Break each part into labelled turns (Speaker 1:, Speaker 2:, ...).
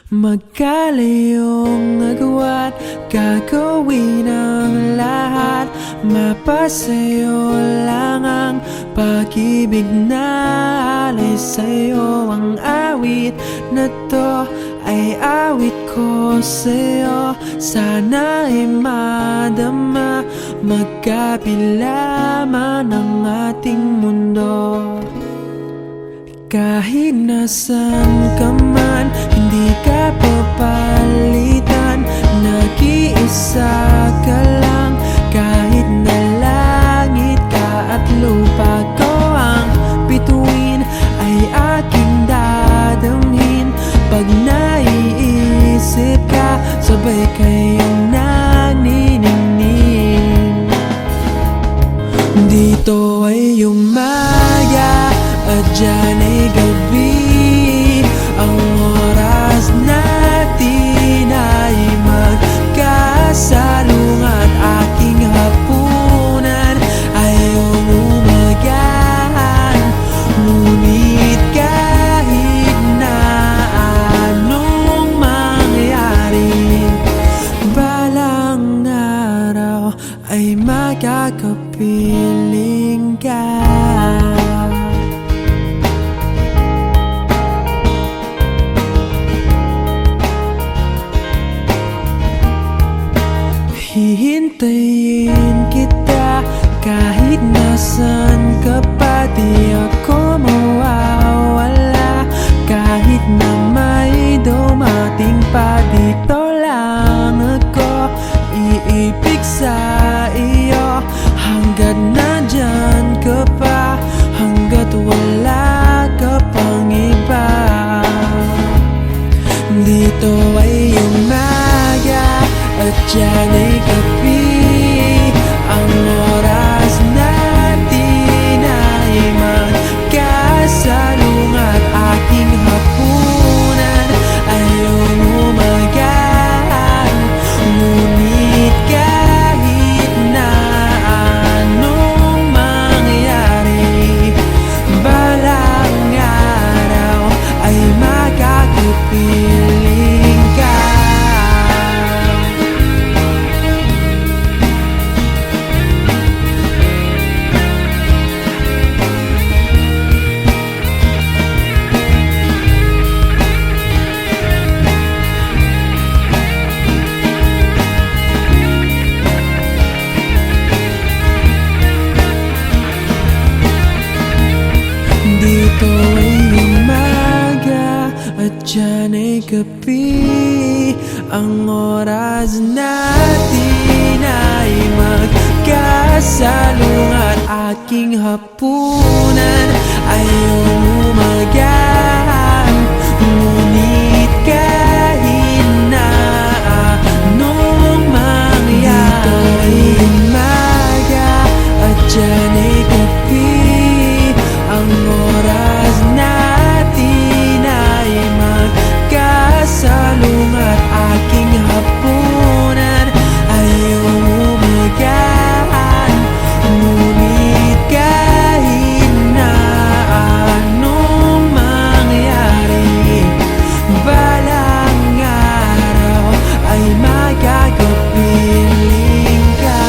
Speaker 1: Magkalayong agwat, gagawin ang lahat. Mapasayo lang ang pag-ibig na alay sa'yo. Ang awit na to ay awit ko sa'yo. Sana ay madama, magkapila man ang ating mundo. Kahit nasan ka man, hindi ka papalitan. Nag-iisa ka lang, kahit na langit ka at lupa ko ang bituin, ay aking dadamhin. Pag naiisip ka, sabay kayong naniningning. Dito ay umaga at dyan ay gabi. Ang oras natin ay magkasalungat. Aking hapunan ay umagahan. Ngunit kahit na anong mangyari, balang araw ay makakapiling ka. Hihintayin kita kahit nasan ka pa. Di ako mawawala kahit na may dumating pa. Dito lang ako iibig sa iyo, hanggat nandyan ka pa, hanggat wala ka pang iba. Dito ay umaga at dyan ay gabi. Ang oras natin ay magkasalungat. Aking hapunan ay umagahan. Ngunit kahit na anong mangyari, balang araw ay makakapiling ka. Dito ay umaga at dyan ay gabi. Ang oras natin ay magkasalungat. Aking hapunan ay umagahan. Ngunit kahit na anong mangyari, dito ay umaga at dyan ay gabi. Ang oras natin ay magkasalungat. Aking hapunan ay umagahan. Ngunit kahit na anong mangyari, balang araw ay magkakapiling ka.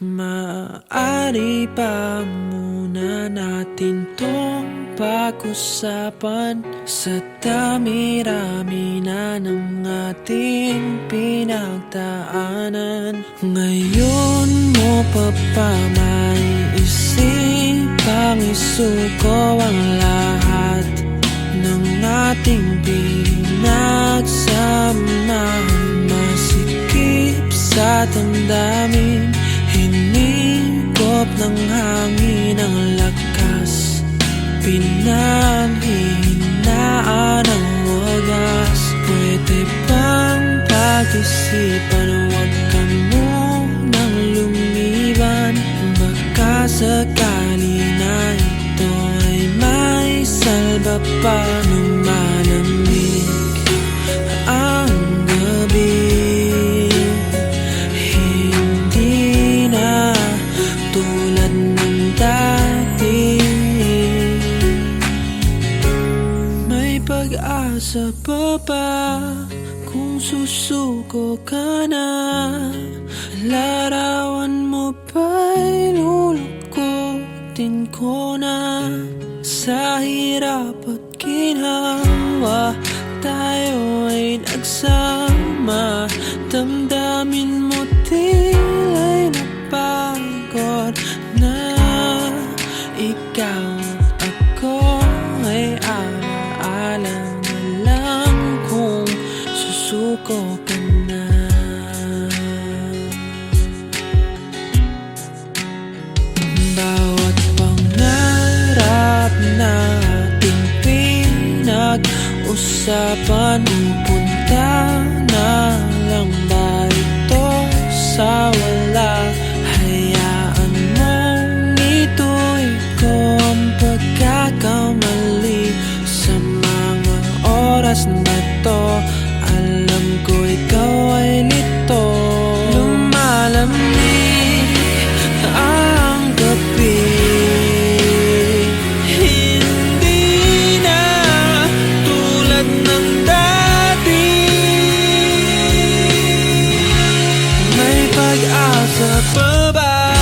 Speaker 1: Maaari pa muna natin tong pag-usapan. Sa dami-rami na ng ating pinagdaanan, ngayon mo pa ba maiisipang isuko ang lahat ng ating pinagsamahan? Masikip sa damdamin, hinigop ng hangin ang lakas, pinanghihinaan ang wagas. Pwede bang pag-isipan, huwag ka munang sakali na ito ay may salba pa ng malamig ang gabi. Hindi na tulad ng dati, may pag-asa pa ba kung susuko ka na? Larawan mo ba'y lulukutin ko na? Sa hirap at ginhawa tayo ay nagsama. Damdamin mo tila'y napagod na. Ikaw at ako ay alaala na lang kung susuko ka na. Bawat pangarap na ating pinag-usapan, pupunta na lang ba ito sa wala? Hayaan mong ito'y ko ang pagkakamali sa mga oras na to. Alam ko ikaw ay lito. Lumalamig ang gabi, hindi na tulad ng dati. May pag-asa pa ba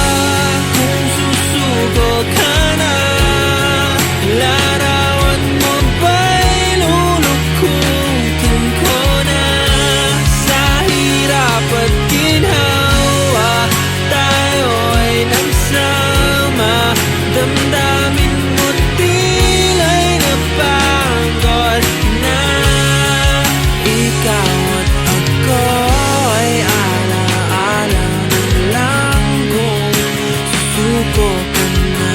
Speaker 1: kung susuko ka na? Larawan mo ba'y lulukutin ko na? Sa hirap at ginhawa tayo ay nagsama. Damdamin mo tila'y napagod na. Ikaw at ako ay alaala na lang kung susuko ka na.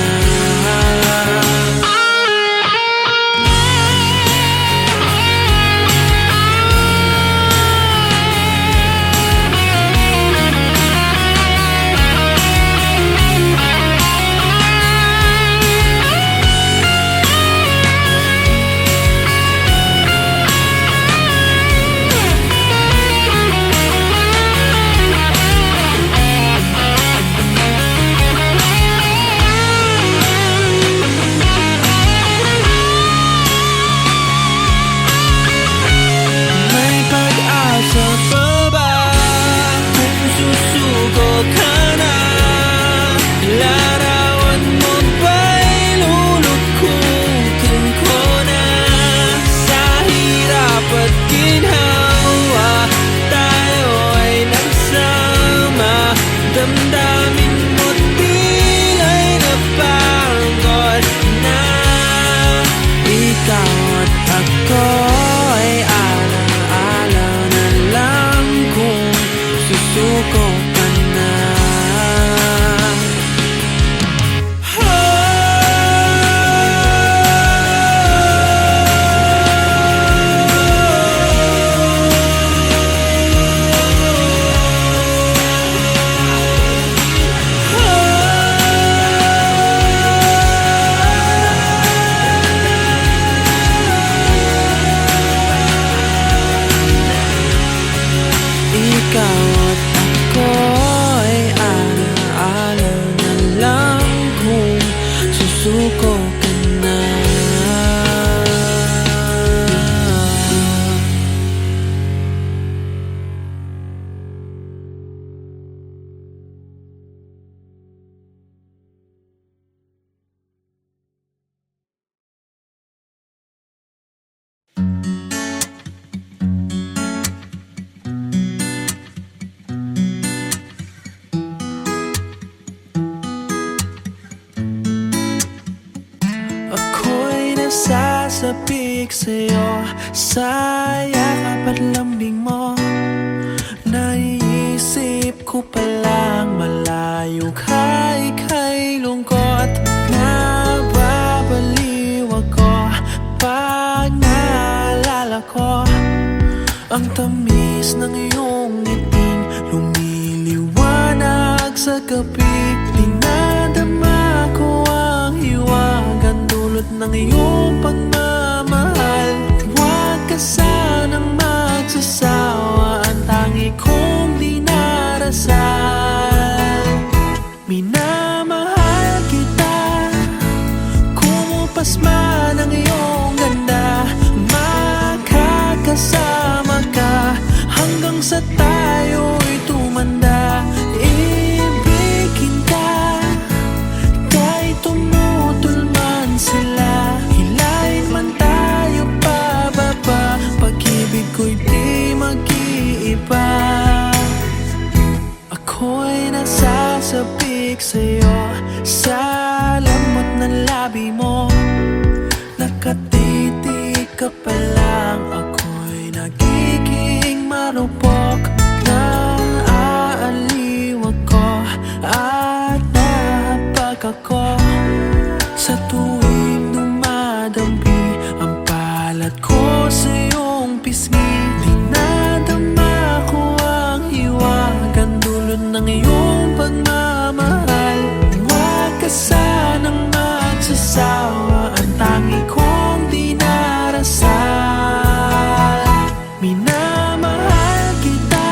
Speaker 1: May pag-asa pa ba kung susuko ka na? Larawan mo ba'y lulukutin ko na? Sa hirap at ginhawa tayo ay nagsama. Damdamin mo tila'y napagod na. Ikaw at ako ay alaala na lang kung susuko ka na. Ikaw at ako ay alaala na lang kung susuko ka na. Ako'y nasasapik sa'yo, sa yakap at lambing mo. Naiisip ko palang malayo ka, ika'y lungkot. Nababaliw ako pag naalala ko ang tamis ng iyong ngiting lumiliwanag sa gabi. Dinadama ng iyong pagmamahal. Huwag ka sanang magsasawa, ang tangi kong dinarasal. Minamahal kita, kumupas man ang iyong ganda. Makakasama ka hanggang sa tayo'y tumanda. Ibigin ka kahit tumutol man sila. Hilahin man tayo pababa, pag-ibig ko'y di mag-iiba. Ako'y nasasabik sa'yo sa lamot ng labi mo. Nakatitig ka pa lang, ako'y nagiging marupok. Naaaliw ako at nahabag ako sa tuwing dumadampi ang palad ko sa iyong pisngi. Dinadama ko ang hiwagang dulot ng iyong pagmamahal. Huwag ka sanang magsasawa, ang tangi kong dinarasal. Minamahal kita,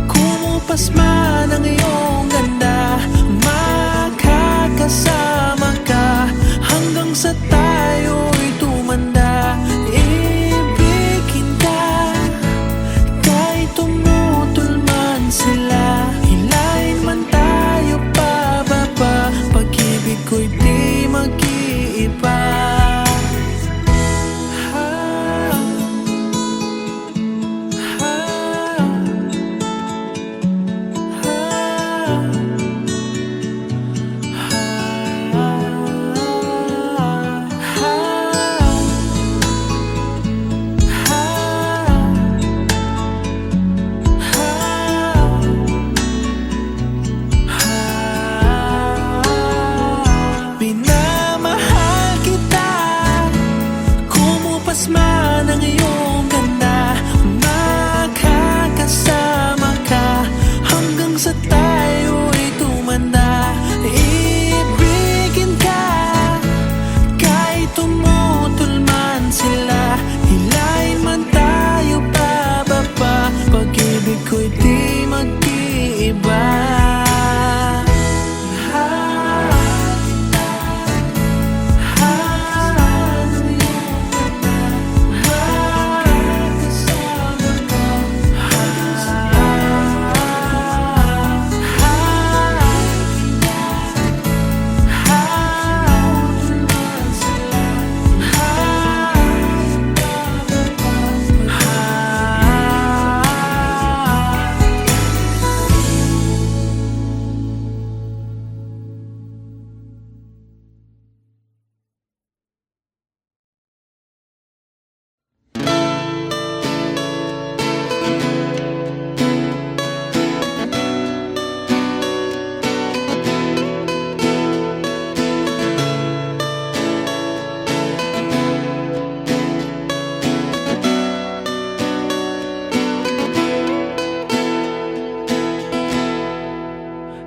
Speaker 1: kumupas man ang iyong ganda. Makakasama ka hanggang sa tayo'y tumanda. Ibigin ka kahit tumutol man sila. Hilahin man tayo pababa, pag-ibig ko'y di mag-iiba. Minamahal kita, kumupas man ang iyong ganda. Makakasama ka hanggang sa tayo'y tumanda. Ibigin ka kahit tumutol man sila. Hilahin man tayo pababa, pag-ibig ko'y di mag-iiba.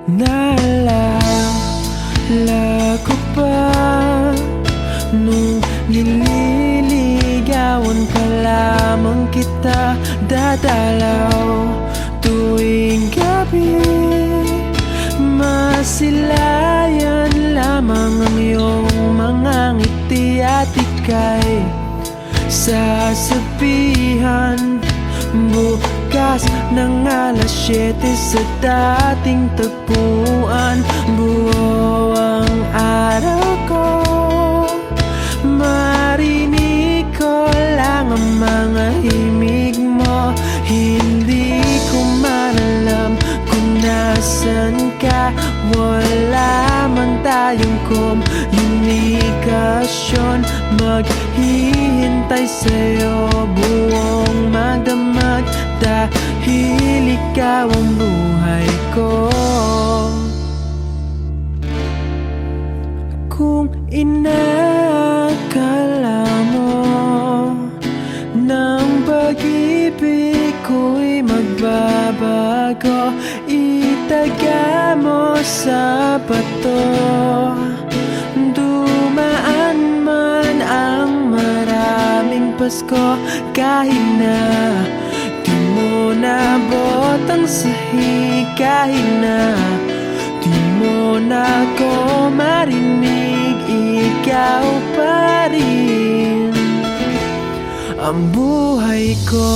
Speaker 1: Naalala ko pa nung nililigawan pa lamang kita. Dadalaw tuwing gabi, masilayan lamang ang iyong mga ngiti. At ika'y sasabihan bukas ng alas 7 sa dating tagpuan. Buo ang araw ko, marinig ko lang ang mga himig mo. Hindi ko man alam kung nasan ka. Wala man tayong komunikasyon, maghihintay sa'yo buong magdamag, dahil ikaw ang buhay ko. Kung inakala mo ng pag-ibig ko'y magbabago, itaga mo sa bato, dumaan Pasko kahit na di mo nabot ang sahig, kahit na di mo na ko marinig, ikaw pa rin ang buhay ko.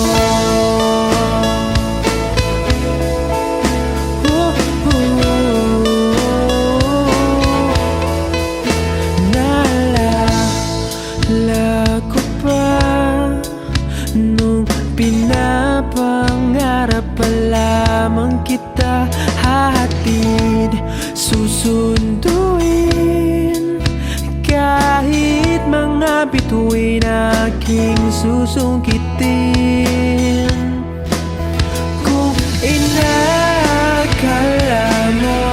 Speaker 1: Naalala ko pa nung pinapangarap pa lamang kita, hahatid, susunduin, kahit mga bituin aking susungkitin. Kung inakala mo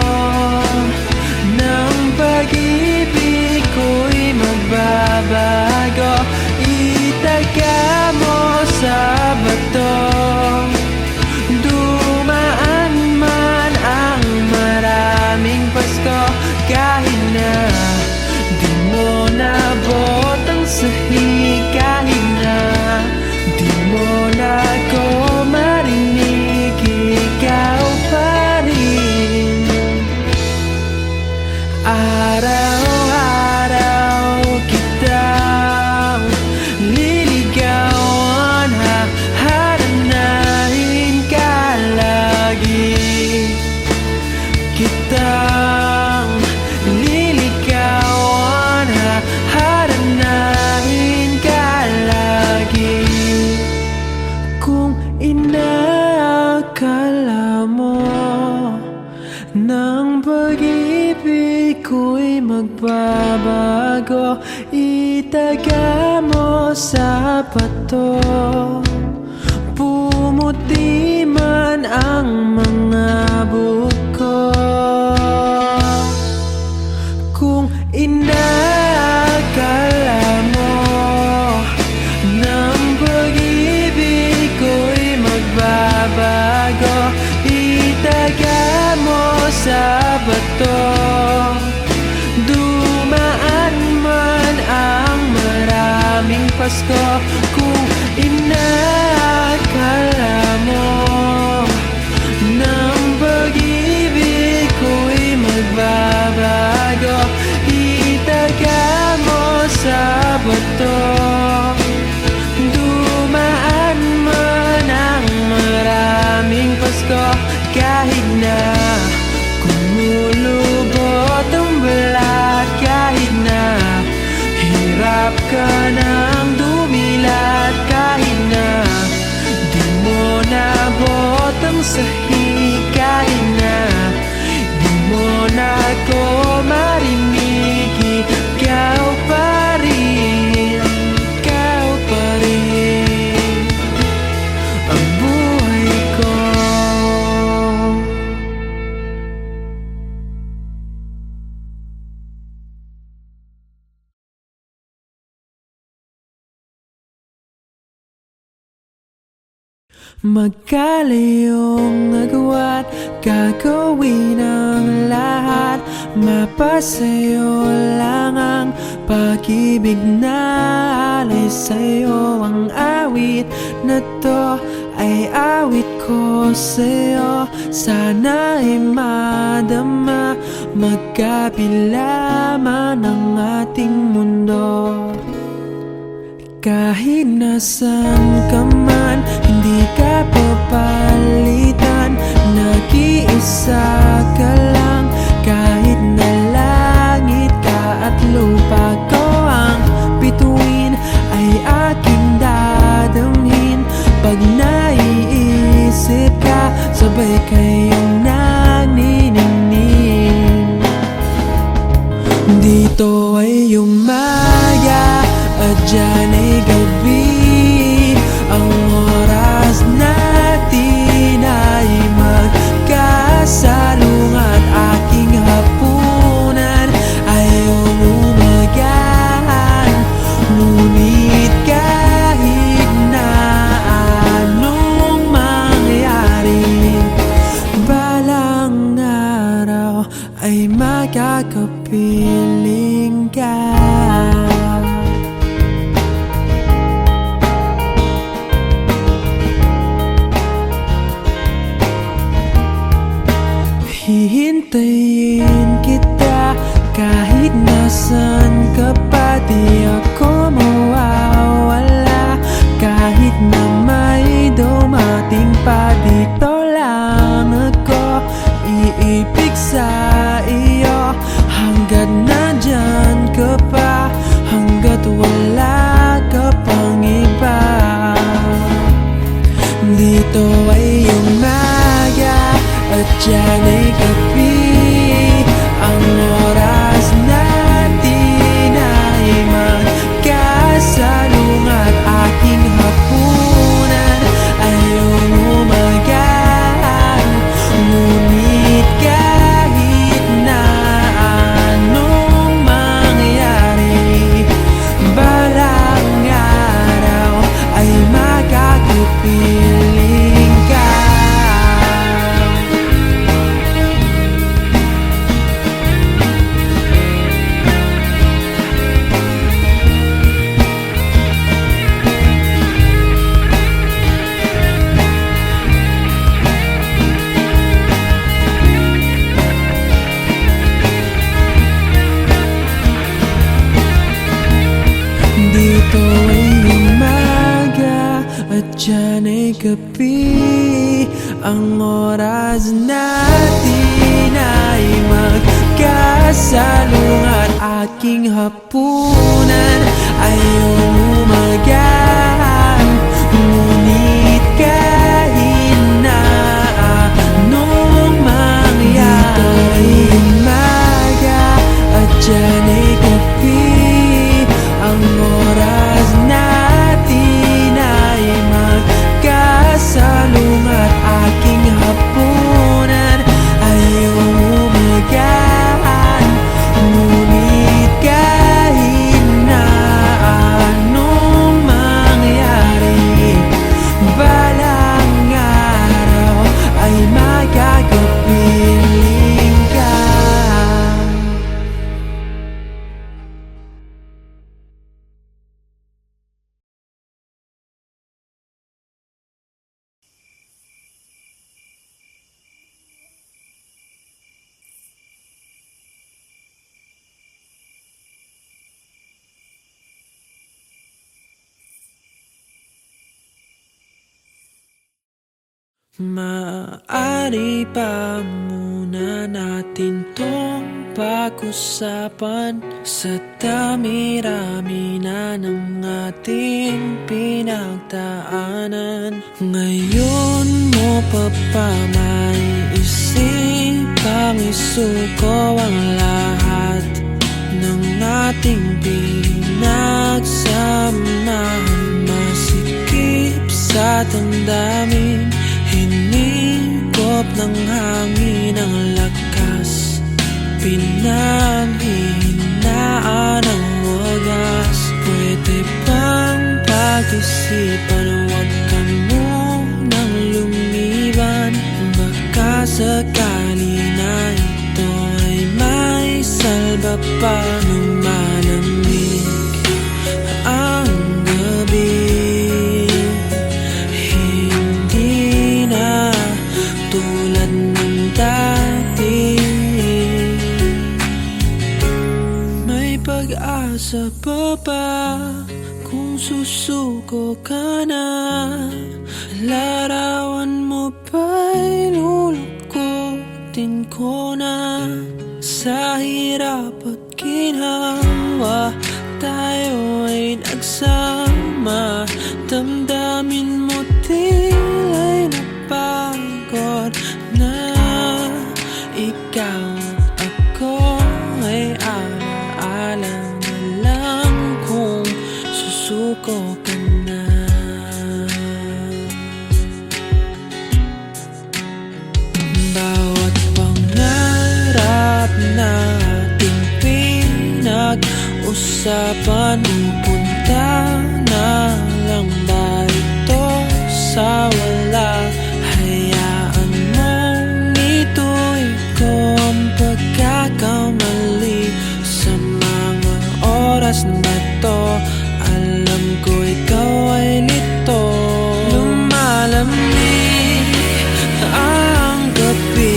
Speaker 1: ng pag-ibig ko'y magbabago, itaga mo sa bato, dumaan man ang maraming Pasko, kahit na di mo nabot ang sahig, kahit na di mo na ko marinig, ikaw pa rin. Araw-araw kitang liligawan, haharanahin ka lagi, kitang liligawan, haharanahin ka lagi. Kung inakala mo ng pag-ibig ko'y magbabago, itaga mo sa bato, pumuti man ang mga buko. Kung inakala mo ng pag-ibig ko'y magbabago, itaga mo sa bato, dumaan man ang maraming Pasko. Kung inakala mo ng pag-ibig ko'y magbabago, itaga mo sa bato, dumaan man ang maraming Pasko, kahit na kumulubot ang balat, kahit na hirap ka ng dumilat, kahit na di mo nabot ang sahig, kahit na di mo na ko marinig, ikaw pa rin, ikaw pa rin ang buhay ko. Magkalayong agwat, gagawin ang lahat, mapasayo lang ang pag-ibig na alay sa'yo. Ang awit na to ay awit ko sa'yo, sana ay madama, magkapila man ang ating mundo. Kahit nasan ka man, hindi ka papalitan, nag-iisa ka lang, kahit na langit ka at lupa ko ang bituin, ay aking dadamhin. Pag naiisip ka, sabay kayong naniningning. Dito ay umaga at dyan ay gabi, ang oras natin ay magkasalung at aking hapunan ay umagahan. Ngunit kahit na anong mangyari, balang araw ay makakapiling ka. Hihintayin kita kahit nasan ka pa, di ako mawawala. Kahit na may dumating pa, dito lang ako iibig sa iyo. Hanggat nandyan ka pa, hanggat wala ka pang iba. Dito ay umaga at dyan ay gabi. Ang oras natin ay magkasalungat. Aking hapunan ay umagahan. Ngunit kahit na anong mangyari, balang araw ay makakapiling ka. Dito ay umaga at dyan ay gabi. Ang oras natin ay magkasalungat. Aking hapunan ay umagahan. Ngunit kahit na anong mangyari, dito ay umaga at dyan ay gabi. Ang oras natin ay magkasalungat. Aking hapunan ay umagahan. Ngunit kahit na anong mangyari, balang araw ay magkakapiling ka. Maaari pa muna natin tong pag-usapan. Sa dami-rami na ng ating pinagdaanan, ngayon mo pa ba may isipang isuko ang lahat ng ating pinagsamahan? Masikip sa damdamin, hinigop ng hangin ang lakas, pinanghihinaan ang wagas. Pwede bang pag-isipan, huwag ka munang lumiban? Baka sakali na ito ay may salba pa ng malamig ang gabi. Tulad ng dati, may pag-asa pa ba kung susuko ka na? Larawan mo ba'y lulukutin ko na? Sa hirap at ginhawa, tayo ay nagsama. Damdamin mo tila'y napagod na. Ikaw at ako ay alaala na lang kung susuko ka na. Bawat pangarap nating pinag-usapan, pupunta na lang ba ito sa wala? Hayaan mong ito'y ko ang pagkakamali sa mga oras na to. Alam ko ikaw ay lito. Lumalamig ang gabi,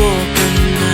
Speaker 1: ka na.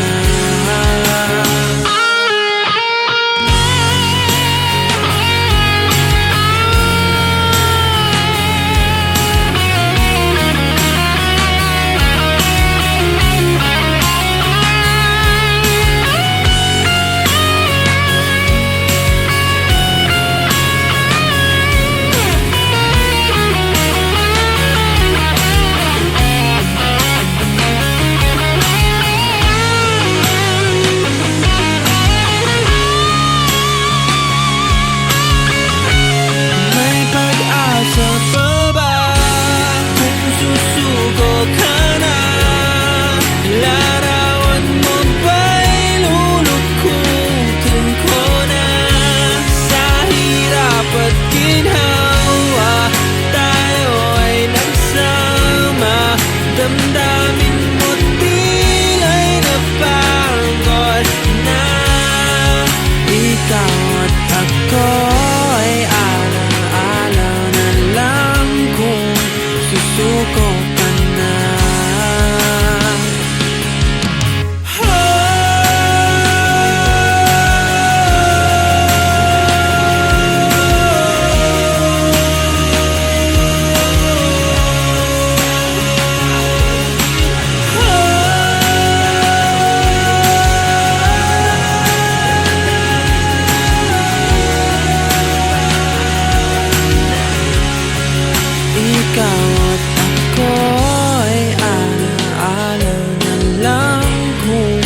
Speaker 1: Damdamin mo't tila napagod na. Ikaw at ako ay alaala na lang kung susuko ka na. Ikaw at ako ay alaala na lang kung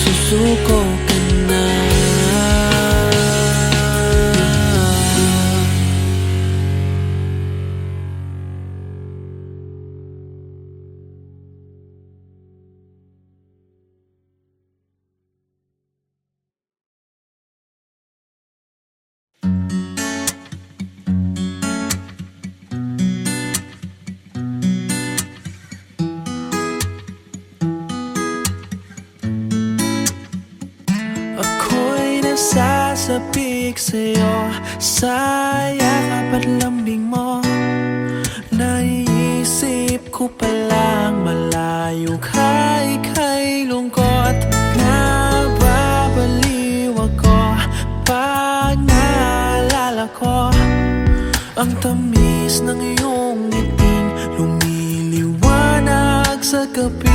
Speaker 1: susuko ka na. Ako'y nasasapik sa'yo, sa yakap at lambing mo. Naiisip ko palang malayo ka, ika'y lungkot. Nababaliw ako pag naalala ko ang tamis ng iyong ngiting lumiliwanag sa gabi.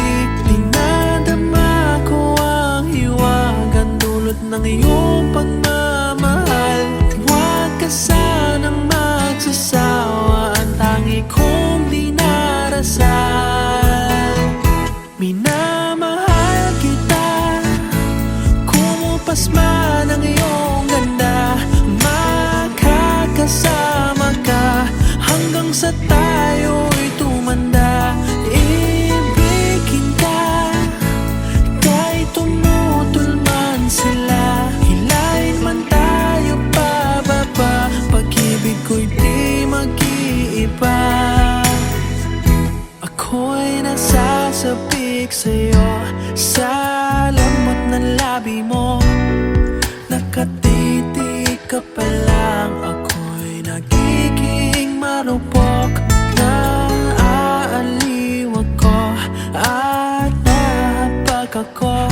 Speaker 1: Dinadama ko ang hiwagang dulot ng iyong pagmamahal. Huwag ka sanang magsasawa, ang tangi kong dinarasal. Minamahal kita, kumupas man ang iyong ganda. Makakasama ka hanggang sa tayo'y tumanda. Ibigin ka kahit tumutol man sila, hilahin man tayo pababa. Pag-ibig ko'y di mag-iiba. Ako'y nasasapik sa'yo, sa lamot ng labi mo. Nakatitig ka pa lang, ako'y nagiging marupok. Naaaliw ako at nahabag ako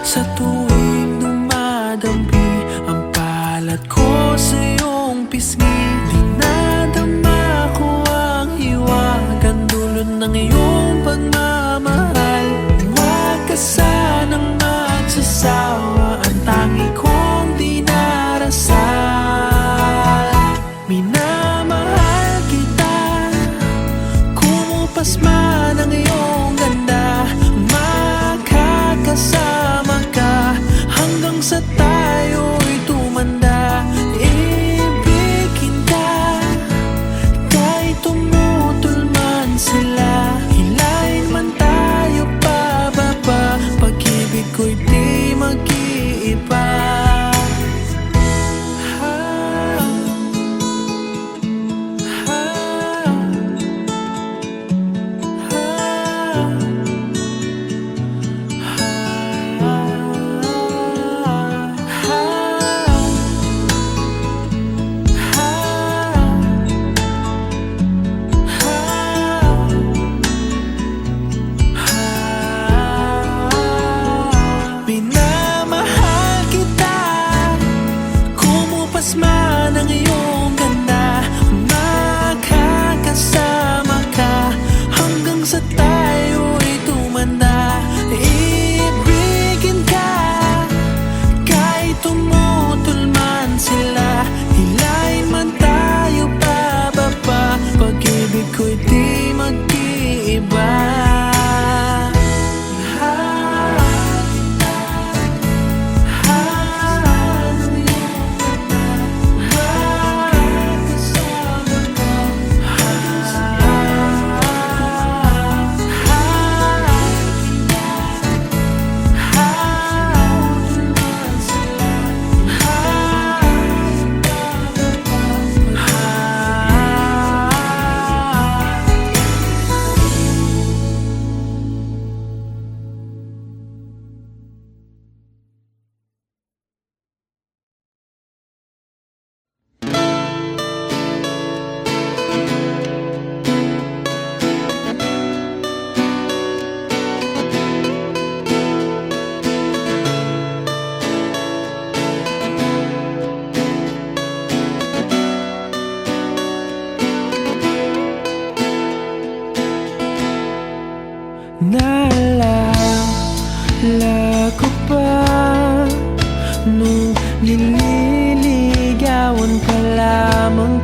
Speaker 1: sa tuwing dumadampi ang palad ko sa iyong pisngi. Dinadama ko ang hiwagang dulot ng iyong pagmamahal. Huwag ka sanang magsasawa, ang tangi kong dinarasal. Minamahal kita, kumupas man ang iyong ganda. Makakasama ka hanggang sa tayo'y tumanda. Ibigin ka kahit tumutol man sila, hilahin man tayo pababa. Pag-ibig ko'y di mag-iiba.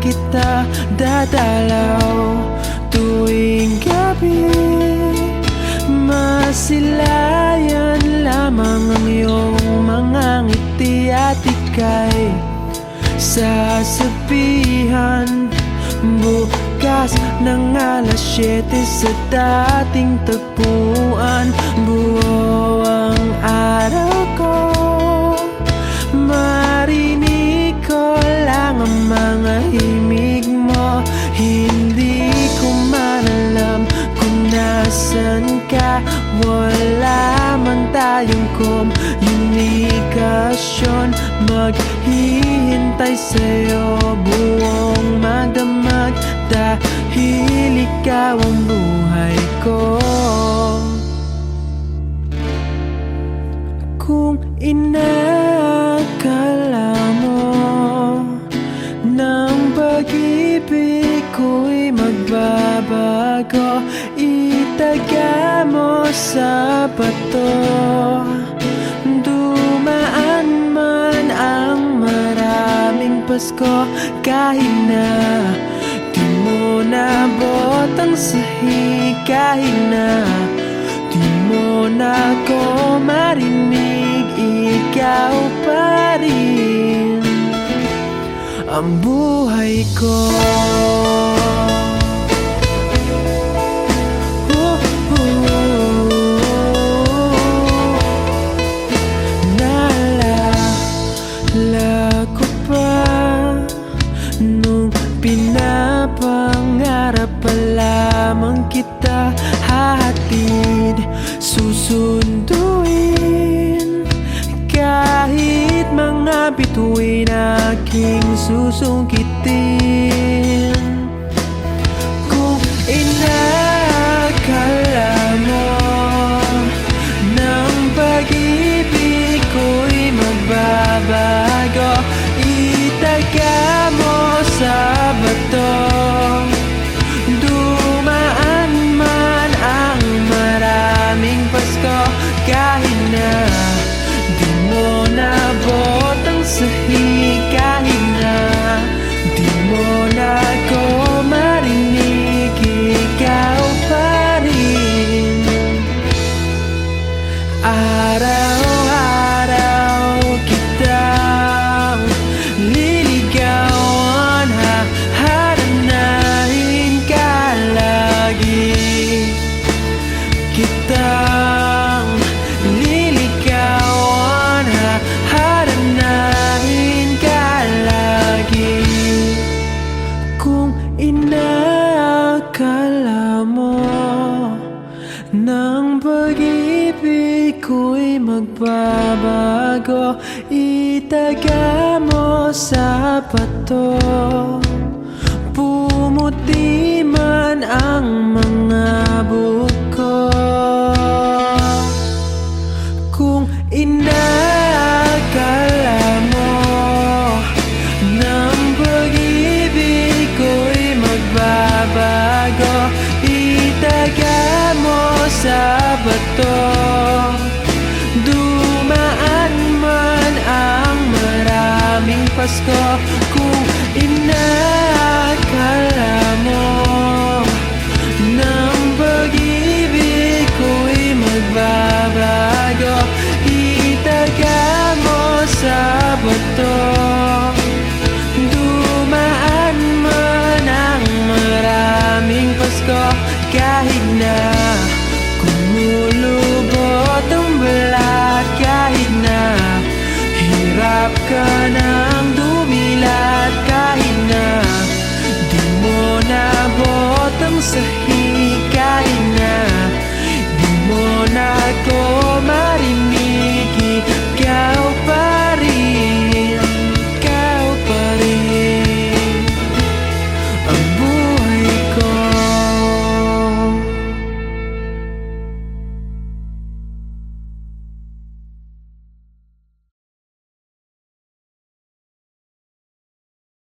Speaker 1: kita dadalaw tuwing gabi. Masilayan lamang ang iyong mga ngiti at ika'y sasabihan bukas ng alas 7 sa dating tagpuan. Buo ang araw ko, marinig ko lang ang mga himig mo. Hindi ko man alam kung nasan ka, wala man tayong komunikasyon. Maghihintay sa'yo buong magdamag dahil ikaw ang buhay ko. Kung inakala mo ng pag-ibig ko'y magbabago, itaga mo sa bato. Dumaan man ang maraming Pasko, kahit na di mo nabot ang sahig, kahit na di mo na ko marinig, ikaw pa rin ang buhay ko. Naalala ko pa nung pinapangarap pa lamang kita, hahatid, susunduin, kahit mga bituin aking susungkitin. Kung inakala mo ng pag-ibig ko'y magbabago, itaga mo sa bato. Dumaan man ang maraming Pasko, kahit na di mo nabot ang sahig, kahit na di mo na ko marinig, ikaw pa rin. Araw-araw kitang liligawan, haharanahin ka lagi. Kitang liligawan, haharanahin ka lagi. Kung inakala mo ng pag-ibig ko'y magbabago, itaga mo sa bato. Pumuti man ang mga buko, kung inakala mo ng pag-ibig ko'y magbabago, itaga mo sa bato. Dumaan man ang maraming Pasko,